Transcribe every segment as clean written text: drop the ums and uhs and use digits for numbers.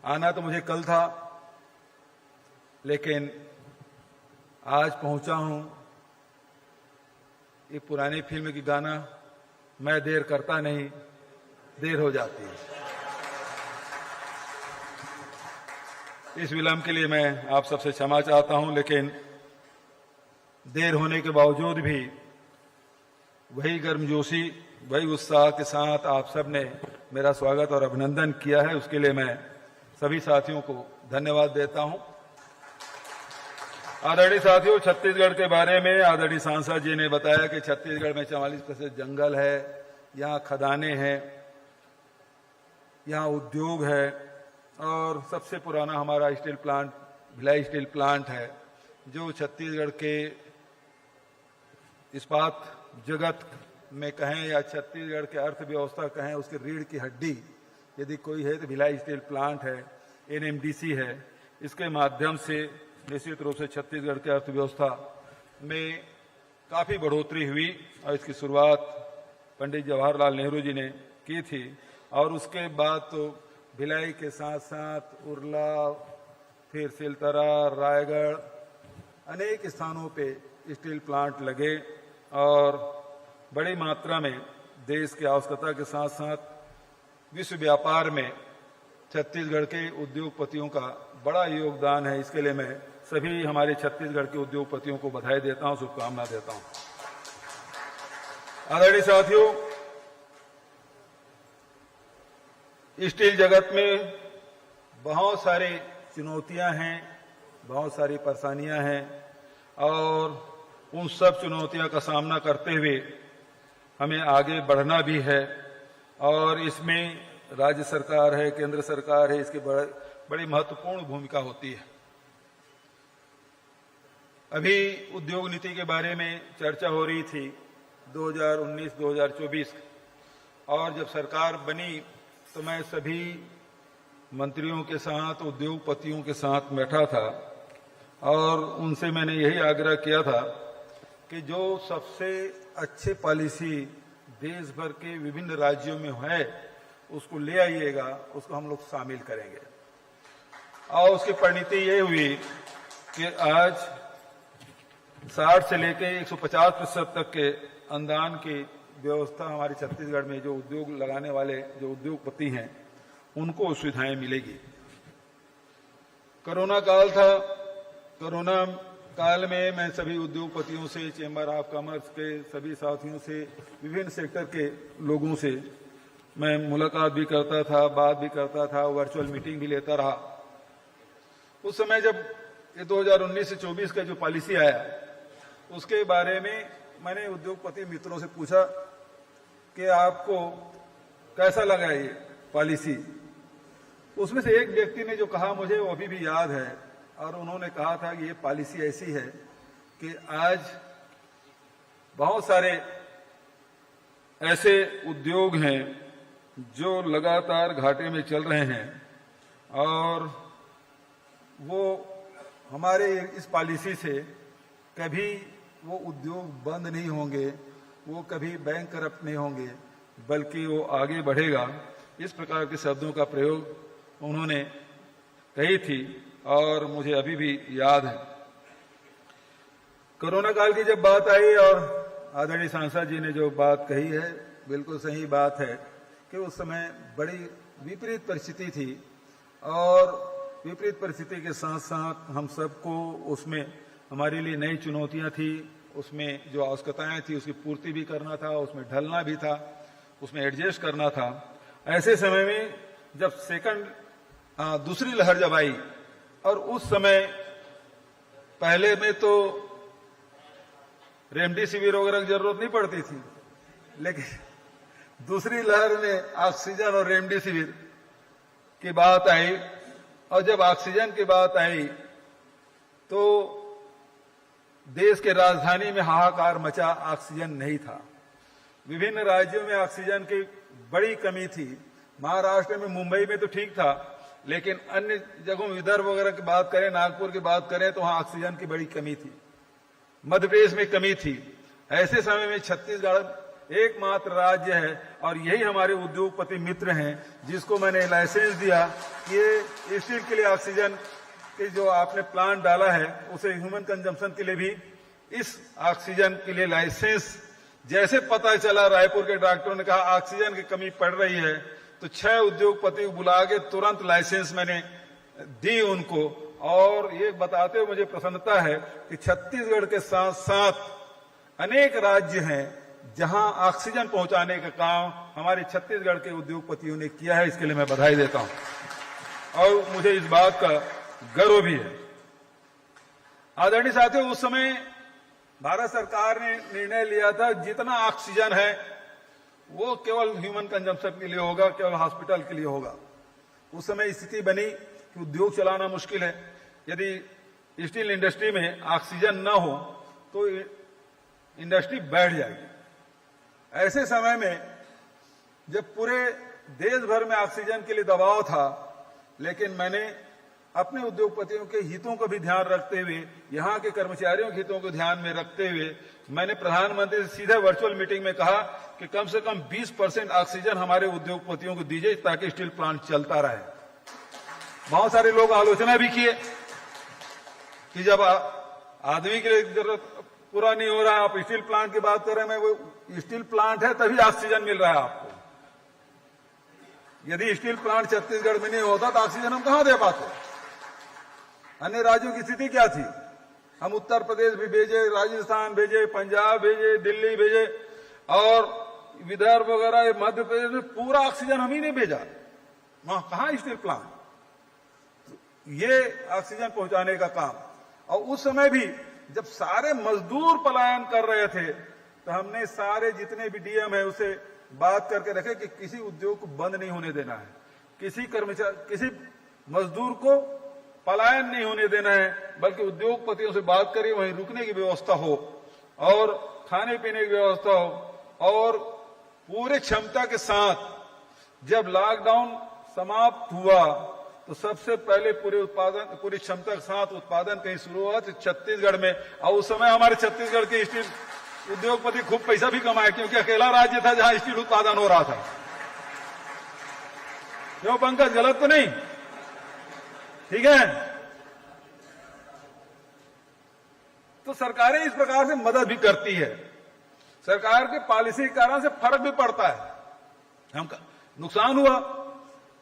आना तो मुझे कल था, लेकिन आज पहुंचा हूं। ये पुरानी फिल्म की गाना, मैं देर करता नहीं, देर हो जाती है। इस विलंब के लिए मैं आप सबसे क्षमा चाहता हूं, लेकिन देर होने के बावजूद भी वही गर्मजोशी, वही उत्साह के साथ आप सब ने मेरा स्वागत और अभिनंदन किया है, उसके लिए मैं सभी साथियों को धन्यवाद देता हूं। आदरणीय साथियों, छत्तीसगढ़ के बारे में आदरणीय सांसद जी ने बताया कि छत्तीसगढ़ में 44% जंगल है, यहाँ खदानें हैं, यहाँ उद्योग है और सबसे पुराना हमारा steel plant Bhilai steel plant है, जो छत्तीसगढ़ के इस्पात जगत में कहें या छत्तीसगढ़ के अर्थव्यवस्था कहें, उसकी रीढ़ की हड्डी यदि कोई है तो भिलाई स्टील प्लांट है, एनएमडीसी है। इसके माध्यम से निश्चित रूप से छत्तीसगढ़ की अर्थव्यवस्था में काफी बढ़ोतरी हुई और इसकी शुरुआत पंडित जवाहरलाल नेहरू जी ने की थी। और उसके बाद तो भिलाई के साथ साथ उरला, फिर सिलतरा, रायगढ़, अनेक स्थानों पे स्टील प्लांट लगे और बड़ी मात्रा में देश की आवश्यकता के साथ साथ विश्व व्यापार में छत्तीसगढ़ के उद्योगपतियों का बड़ा योगदान है। इसके लिए मैं सभी हमारे छत्तीसगढ़ के उद्योगपतियों को बधाई देता हूं, शुभकामना देता हूं। आदरणीय साथियों, स्टील जगत में बहुत सारी चुनौतियां हैं, बहुत सारी परेशानियां हैं और उन सब चुनौतियों का सामना करते हुए हमें आगे बढ़ना भी है। और इसमें राज्य सरकार है, केंद्र सरकार है, इसकी बड़ी महत्वपूर्ण भूमिका होती है। अभी उद्योग नीति के बारे में चर्चा हो रही थी 2019-2024, और जब सरकार बनी तो मैं सभी मंत्रियों के साथ, उद्योगपतियों के साथ बैठा था और उनसे मैंने यही आग्रह किया था कि जो सबसे अच्छे पॉलिसी देश भर के विभिन्न राज्यों में है उसको ले आइएगा, उसको हम लोग शामिल करेंगे। और उसकी परिणति ये हुई कि आज 60 से लेकर 150% तक के अनुदान की व्यवस्था हमारे छत्तीसगढ़ में जो उद्योग लगाने वाले जो उद्योगपति हैं उनको सुविधाएं मिलेगी। कोरोना काल था, कोरोना काल में मैं सभी उद्योगपतियों से, चेंबर ऑफ कॉमर्स के सभी साथियों से, विभिन्न सेक्टर के लोगों से मैं मुलाकात भी करता था, बात भी करता था, वर्चुअल मीटिंग भी लेता रहा। उस समय जब ये 2019 से 24 का जो पॉलिसी आया उसके बारे में मैंने उद्योगपति मित्रों से पूछा कि आपको कैसा लगा ये पॉलिसी। उसमें से एक व्यक्ति ने जो कहा मुझे वो अभी भी याद है, और उन्होंने कहा था कि ये पॉलिसी ऐसी है कि आज बहुत सारे ऐसे उद्योग हैं जो लगातार घाटे में चल रहे हैं और वो हमारे इस पॉलिसी से कभी वो उद्योग बंद नहीं होंगे, वो कभी बैंक करप्ट नहीं होंगे, बल्कि वो आगे बढ़ेगा। इस प्रकार के शब्दों का प्रयोग उन्होंने कही थी और मुझे अभी भी याद है। कोरोना काल की जब बात आई और आदरणीय सांसद जी ने जो बात कही है बिल्कुल सही बात है कि उस समय बड़ी विपरीत परिस्थिति थी और विपरीत परिस्थिति के साथ साथ हम सबको उसमें हमारे लिए नई चुनौतियां थी, उसमें जो आवश्यकताएं थी उसकी पूर्ति भी करना था, उसमें ढलना भी था, उसमें एडजस्ट करना था। ऐसे समय में जब दूसरी लहर जब आई और उस समय पहले में तो रेमडेसिविर वगैरह की जरूरत नहीं पड़ती थी, लेकिन दूसरी लहर में ऑक्सीजन और रेमडेसिविर की बात आई और जब ऑक्सीजन की बात आई तो देश के राजधानी में हाहाकार मचा, ऑक्सीजन नहीं था। विभिन्न राज्यों में ऑक्सीजन की बड़ी कमी थी। महाराष्ट्र में, मुंबई में तो ठीक था, लेकिन अन्य जगहों विदर्भ वगैरह की बात करें, नागपुर की बात करें तो वहां ऑक्सीजन की बड़ी कमी थी। मध्य प्रदेश में कमी थी। ऐसे समय में छत्तीसगढ़ एकमात्र राज्य है और यही हमारे उद्योगपति मित्र हैं जिसको मैंने लाइसेंस दिया ये स्टील के लिए ऑक्सीजन के जो आपने प्लांट डाला है उसे ह्यूमन कंजम्पशन के लिए भी इस ऑक्सीजन के लिए लाइसेंस जैसे पता चला, रायपुर के डॉक्टरों ने कहा ऑक्सीजन की कमी पड़ रही है, तो 6 उद्योगपति को बुला के तुरंत लाइसेंस मैंने दी उनको। और ये बताते हुए मुझे प्रसन्नता है कि छत्तीसगढ़ के साथ साथ अनेक राज्य हैं जहां ऑक्सीजन पहुंचाने का काम हमारे छत्तीसगढ़ के उद्योगपतियों ने किया है। इसके लिए मैं बधाई देता हूं और मुझे इस बात का गर्व भी है। आदरणीय साथियों, उस समय भारत सरकार ने निर्णय लिया था जितना ऑक्सीजन है वो केवल ह्यूमन कंजम्पशन के लिए होगा, केवल हॉस्पिटल के लिए होगा। उस समय स्थिति बनी कि उद्योग चलाना मुश्किल है। यदि स्टील इंडस्ट्री में ऑक्सीजन न हो तो इंडस्ट्री बैठ जाएगी। ऐसे समय में जब पूरे देश भर में ऑक्सीजन के लिए दबाव था, लेकिन मैंने अपने उद्योगपतियों के हितों को भी ध्यान रखते हुए, यहां के कर्मचारियों के हितों को ध्यान में रखते हुए मैंने प्रधानमंत्री से सीधे वर्चुअल मीटिंग में कहा कि कम से कम 20% ऑक्सीजन हमारे उद्योगपतियों को दीजिए ताकि स्टील प्लांट चलता रहे। बहुत सारे लोग आलोचना भी किए कि जब आदमी के लिए जरूरत पूरा नहीं हो रहा, आप स्टील प्लांट की बात कर रहे हैं। मैं वो स्टील प्लांट है तभी ऑक्सीजन मिल रहा है आपको। यदि स्टील प्लांट छत्तीसगढ़ में नहीं होता तो ऑक्सीजन हम कहां दे पाते। अन्य राज्यों की स्थिति क्या थी? हम उत्तर प्रदेश भी भेजे, राजस्थान भेजे, पंजाब भेजे, दिल्ली भेजे और विदर्भ वगैरह मध्य प्रदेश में पूरा ऑक्सीजन हम ही ने भेजा। वहां कहां स्टील प्लांट? ये ऑक्सीजन पहुंचाने का काम। और उस समय भी जब सारे मजदूर पलायन कर रहे थे तो हमने सारे जितने भी डीएम है उसे बात करके रखे कि किसी उद्योग को बंद नहीं होने देना है, किसी कर्मचारी किसी मजदूर को पलायन नहीं होने देना है, बल्कि उद्योगपतियों से बात करिए वहीं रुकने की व्यवस्था हो और खाने पीने की व्यवस्था हो। और पूरे क्षमता के साथ जब लॉकडाउन समाप्त हुआ तो सबसे पहले पूरी क्षमता के साथ उत्पादन कहीं शुरू हुआ तो छत्तीसगढ़ में। और उस समय हमारे छत्तीसगढ़ के स्टील उद्योगपति खूब पैसा भी कमाए, क्योंकि अकेला राज्य था जहां स्टील उत्पादन हो रहा था। क्यों पंकज, गलत तो नहीं? ठीक है। तो सरकारें इस प्रकार से मदद भी करती है। सरकार के पॉलिसी के कारण से फर्क भी पड़ता है। हम नुकसान हुआ,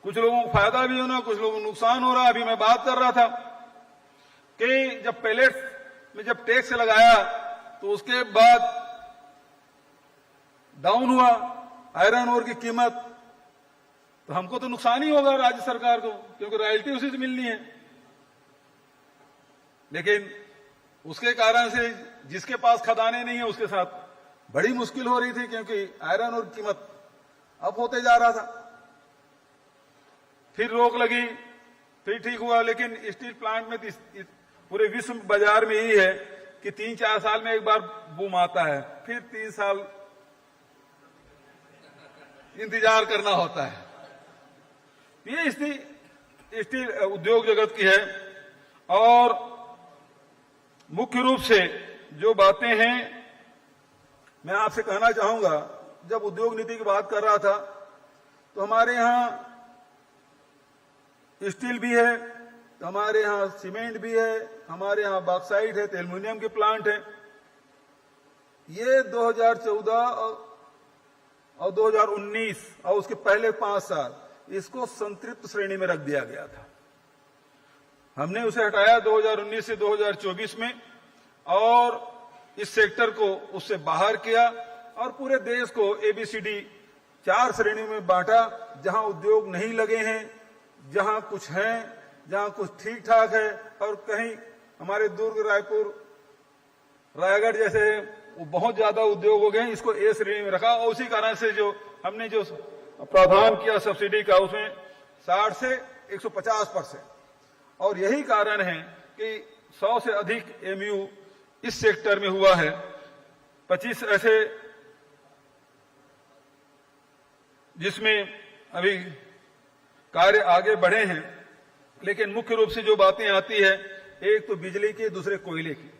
कुछ लोगों को फायदा भी होना, कुछ लोगों को नुकसान हो रहा। अभी मैं बात कर रहा था कि जब पैलेट्स में जब टैक्स लगाया तो उसके बाद डाउन हुआ आयरन ओर की कीमत, तो हमको तो नुकसान ही होगा राज्य सरकार को, क्योंकि रॉयल्टी उसी से मिलनी है। लेकिन उसके कारण से जिसके पास खदाने नहीं है उसके साथ बड़ी मुश्किल हो रही थी, क्योंकि आयरन और कीमत अप होते जा रहा था। फिर रोक लगी, फिर ठीक हुआ। लेकिन स्टील प्लांट में पूरे विश्व बाजार में यही है कि 3-4 साल में एक बार बूम आता है, फिर 3 साल इंतजार करना होता है। ये स्टील उद्योग जगत की है। और मुख्य रूप से जो बातें हैं मैं आपसे कहना चाहूंगा, जब उद्योग नीति की बात कर रहा था तो हमारे यहां स्टील भी है, तो हमारे यहां सीमेंट भी है, हमारे यहां बॉक्साइट है, एल्युमिनियम के प्लांट है। ये 2014 और 2019 और उसके पहले 5 साल इसको संतृप्त श्रेणी में रख दिया गया था। हमने उसे हटाया 2019 से 2024 में और इस सेक्टर को उससे बाहर किया और पूरे देश को ABCD 4 श्रेणियों में बांटा, जहां उद्योग नहीं लगे हैं, जहां कुछ हैं, जहां कुछ ठीक ठाक है और कहीं हमारे दुर्ग, रायपुर, रायगढ़ जैसे बहुत ज्यादा उद्योग हो गए, इसको A श्रेणी में रखा। और उसी कारण से जो हमने जो प्रावधान किया सब्सिडी का, उसमें 60 से 150%। और यही कारण है कि 100 से अधिक MU इस सेक्टर में हुआ है। 25 ऐसे जिसमें अभी कार्य आगे बढ़े हैं। लेकिन मुख्य रूप से जो बातें आती है, एक तो बिजली की, दूसरे कोयले की।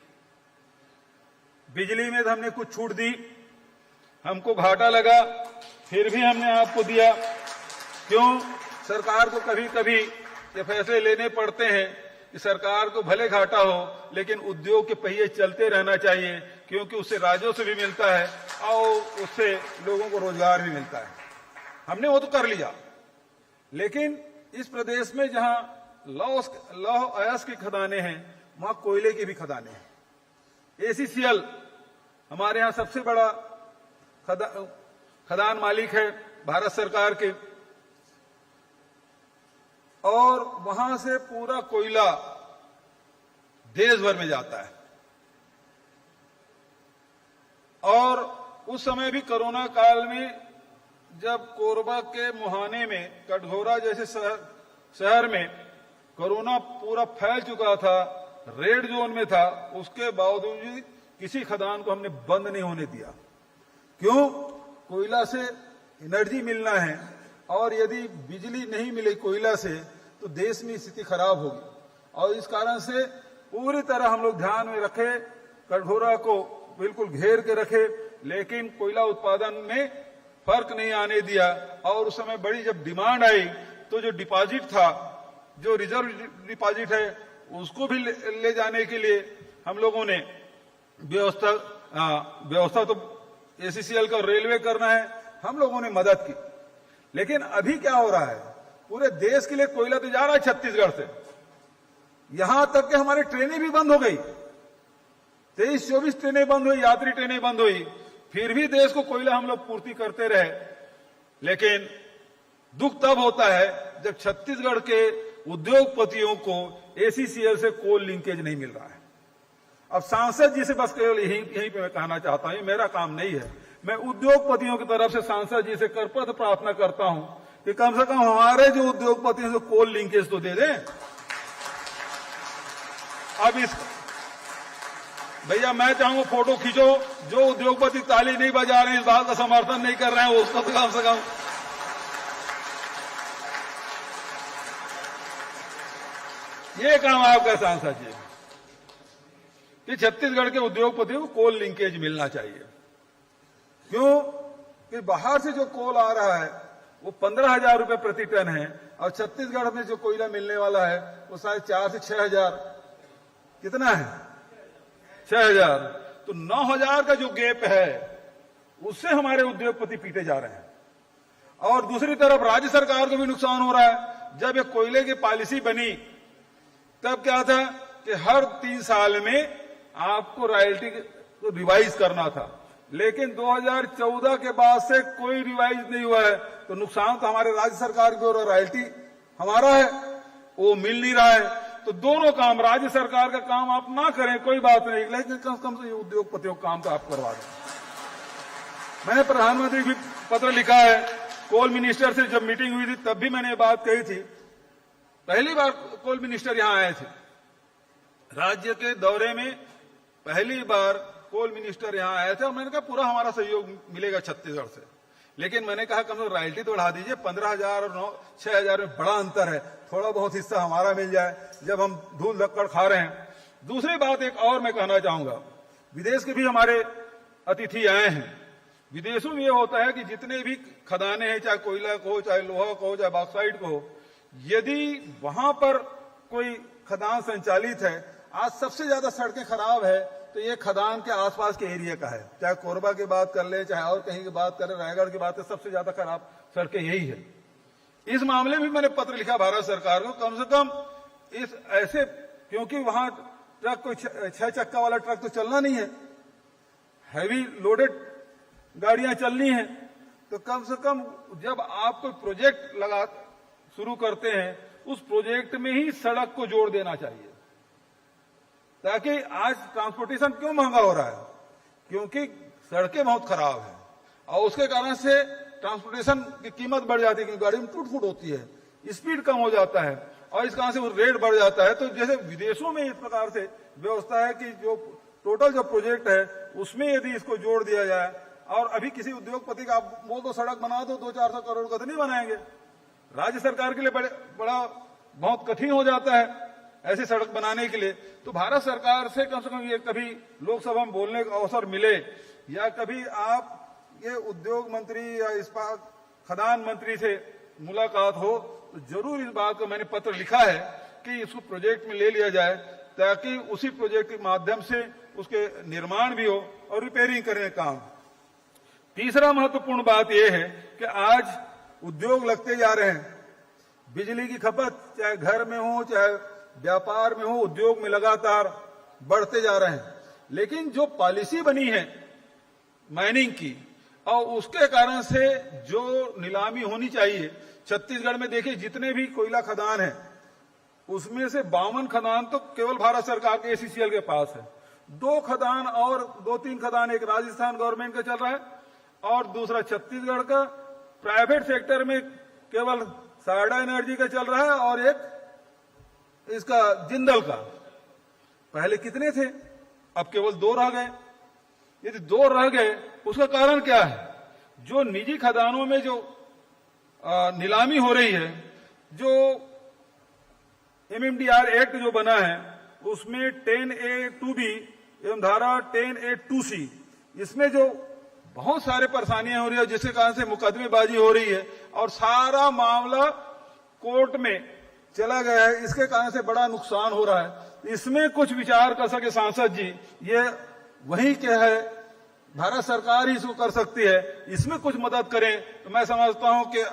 बिजली में तो हमने कुछ छूट दी, हमको घाटा लगा, फिर भी हमने आपको दिया। क्यों? सरकार को कभी कभी ये फैसले लेने पड़ते हैं कि सरकार को भले घाटा हो लेकिन उद्योग के पहिए चलते रहना चाहिए, क्योंकि उससे राजस्व भी मिलता है और उससे लोगों को रोजगार भी मिलता है। हमने वो तो कर लिया, लेकिन इस प्रदेश में जहां लौह अयस्क की खदानें हैं वहां कोयले की भी खदानें हैं। ACCL हमारे यहां सबसे बड़ा खदान मालिक है भारत सरकार के, और वहां से पूरा कोयला देश भर में जाता है। और उस समय भी कोरोना काल में जब कोरबा के मुहाने में कटघोरा जैसे शहर में कोरोना पूरा फैल चुका था, रेड जोन में था, उसके बावजूद भी किसी खदान को हमने बंद नहीं होने दिया। क्यों? कोयला से एनर्जी मिलना है, और यदि बिजली नहीं मिले कोयला से तो देश में स्थिति खराब होगी। और इस कारण से पूरी तरह हम लोग ध्यान में रखे, कटघोरा को बिल्कुल घेर के रखे, लेकिन कोयला उत्पादन में फर्क नहीं आने दिया। और उस समय बड़ी जब डिमांड आई तो जो डिपॉजिट था, जो रिजर्व डिपॉजिट है, उसको भी ले जाने के लिए हम लोगों ने व्यवस्था तो ACCL का रेलवे करना है, हम लोगों ने मदद की। लेकिन अभी क्या हो रहा है, पूरे देश के लिए कोयला तो जा रहा है छत्तीसगढ़ से, यहां तक कि हमारी ट्रेनें भी बंद हो गई, 23-24 ट्रेनें बंद हुई, यात्री ट्रेनें बंद हुई, फिर भी देश को कोयला हम लोग पूर्ति करते रहे। लेकिन दुख तब होता है जब छत्तीसगढ़ के उद्योगपतियों को ACCL से कोल लिंकेज नहीं मिल रहा है। अब सांसद जी से बस केवल यहीं पे मैं कहना चाहता हूं, ये मेरा काम नहीं है, मैं उद्योगपतियों की तरफ से सांसद जी से करपत्र प्रार्थना करता हूं कि कम से कम हमारे जो उद्योगपतियों से कोल लिंकेज तो दे दें। अब इस भैया मैं चाहूंगा फोटो खींचो, जो उद्योगपति ताली नहीं बजा रहे हैं, इस बात का समर्थन नहीं कर रहे हैं, उसको तो कम से कम ये काम आपका सांसद जी कि छत्तीसगढ़ के उद्योगपतियों को कोल लिंकेज मिलना चाहिए। क्यों कि बाहर से जो कोल आ रहा है वो 15,000 रुपए प्रति टन है, और छत्तीसगढ़ में जो कोयला मिलने वाला है वो शायद 4 से 6,000, कितना है 6,000, तो 9,000 का जो गैप है उससे हमारे उद्योगपति पीटे जा रहे हैं। और दूसरी तरफ राज्य सरकार को भी नुकसान हो रहा है। जब ये कोयले की पॉलिसी बनी तब क्या था कि हर 3 साल में आपको रॉयल्टी को रिवाइज करना था, लेकिन 2014 के बाद से कोई रिवाइज नहीं हुआ है, तो नुकसान तो हमारे राज्य सरकार की और रॉयल्टी हमारा है, वो मिल नहीं रहा है। तो दोनों काम, राज्य सरकार का काम आप ना करें कोई बात नहीं, लेकिन कम से उद्योगपतियों का काम तो आप करवा दें। मैंने प्रधानमंत्री भी पत्र लिखा है, कोल मिनिस्टर से जब मीटिंग हुई थी तब भी मैंने ये बात कही थी। पहली बार कोल मिनिस्टर यहां आए थे, राज्य के दौरे में पहली बार कोल मिनिस्टर यहां आया था, और मैंने कहा पूरा हमारा सहयोग मिलेगा छत्तीसगढ़ से। लेकिन मैंने कहा कम से कम रॉयल्टी तो बढ़ा दीजिए, 15,000 और 6,000 में बड़ा अंतर है, थोड़ा बहुत हिस्सा हमारा मिल जाए जब हम धूल धक्कड़ खा रहे हैं। दूसरी बात एक और मैं कहना चाहूंगा, विदेश के भी हमारे अतिथि आए हैं। विदेशों में ये होता है कि जितने भी खदानें हैं, चाहे कोयला को हो, चाहे लोहा को हो, चाहे बॉक्साइट को हो, यदि वहां पर कोई खदान संचालित है, आज सबसे ज्यादा सड़कें खराब है तो ये खदान के आसपास के एरिया का है। चाहे कोरबा की बात कर ले, चाहे और कहीं की बात करें, रायगढ़ की बात है, सबसे ज्यादा खराब सड़कें यही है। इस मामले में मैंने पत्र लिखा भारत सरकार को, कम से कम इस ऐसे, क्योंकि वहां ट्रक कोई 6 चक्का वाला ट्रक तो चलना नहीं है, हैवी लोडेड गाड़ियां चलनी है, तो कम से कम जब आप कोई प्रोजेक्ट शुरू करते हैं, उस प्रोजेक्ट में ही सड़क को जोड़ देना चाहिए। ताकि आज ट्रांसपोर्टेशन क्यों महंगा हो रहा है, क्योंकि सड़कें बहुत खराब हैं, और उसके कारण से ट्रांसपोर्टेशन की कीमत बढ़ जाती है, क्योंकि गाड़ी में टूट फूट होती है, स्पीड कम हो जाता है, और इस कारण से वो रेट बढ़ जाता है। तो जैसे विदेशों में इस प्रकार से व्यवस्था है कि जो टोटल जो प्रोजेक्ट है उसमें यदि इसको जोड़ दिया जाए, और अभी किसी उद्योगपति का आप बोल दो सड़क बना दो 200-400 करोड़ का, तो नहीं बनाएंगे। राज्य सरकार के लिए बड़ा बहुत कठिन हो जाता है ऐसी सड़क बनाने के लिए। तो भारत सरकार से कम ये कभी लोकसभा में बोलने का अवसर मिले, या कभी आप ये उद्योग मंत्री या इस्पात खदान मंत्री से मुलाकात हो, तो जरूर इस बात को मैंने पत्र लिखा है कि इसको प्रोजेक्ट में ले लिया जाए, ताकि उसी प्रोजेक्ट के माध्यम से उसके निर्माण भी हो और रिपेयरिंग करें काम। तीसरा महत्वपूर्ण बात यह है कि आज उद्योग लगते जा रहे हैं। बिजली की खपत चाहे घर में हो चाहे व्यापार में हो, उद्योग में लगातार बढ़ते जा रहे हैं। लेकिन जो पॉलिसी बनी है माइनिंग की और उसके कारण से जो नीलामी होनी चाहिए, छत्तीसगढ़ में देखिए जितने भी कोयला खदान है उसमें से 52 खदान तो केवल भारत सरकार के ACCL के पास है। 2 खदान और 2-3 खदान, एक राजस्थान गवर्नमेंट का चल रहा है और दूसरा छत्तीसगढ़ का प्राइवेट सेक्टर में केवल सारडा एनर्जी का चल रहा है और एक इसका जिंदल का। पहले कितने थे, अब केवल 2 रह गए। यदि 2 रह गए उसका कारण क्या है? जो निजी खदानों में जो नीलामी हो रही है, जो MMDR एक्ट जो बना है उसमें 10A2B एवं धारा 10A2C, इसमें जो बहुत सारे परेशानियां हो रही है, जिसके कारण से मुकदमेबाजी हो रही है और सारा मामला कोर्ट में चला गया है। इसके कारण से बड़ा नुकसान हो रहा है। इसमें कुछ विचार कर सके सांसद जी, ये वही क्या है, भारत सरकार ही इसको कर सकती है, इसमें कुछ मदद करें तो मैं समझता हूं कि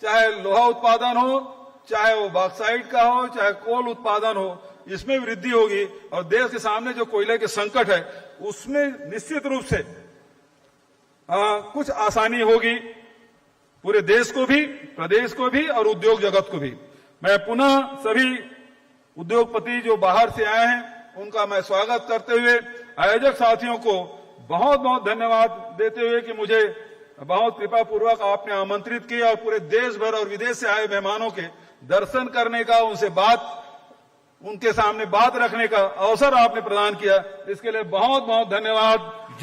चाहे लोहा उत्पादन हो, चाहे वो बॉक्साइट का हो, चाहे कोल उत्पादन हो, इसमें वृद्धि होगी और देश के सामने जो कोयले के संकट है उसमें निश्चित रूप से कुछ आसानी होगी पूरे देश को भी, प्रदेश को भी और उद्योग जगत को भी। मैं पुनः सभी उद्योगपति जो बाहर से आए हैं उनका मैं स्वागत करते हुए आयोजक साथियों को बहुत बहुत धन्यवाद देते हुए कि मुझे बहुत कृपा पूर्वक आपने आमंत्रित किया और पूरे देश भर और विदेश से आए मेहमानों के दर्शन करने का, उनके सामने बात रखने का अवसर आपने प्रदान किया। इसके लिए बहुत बहुत धन्यवाद।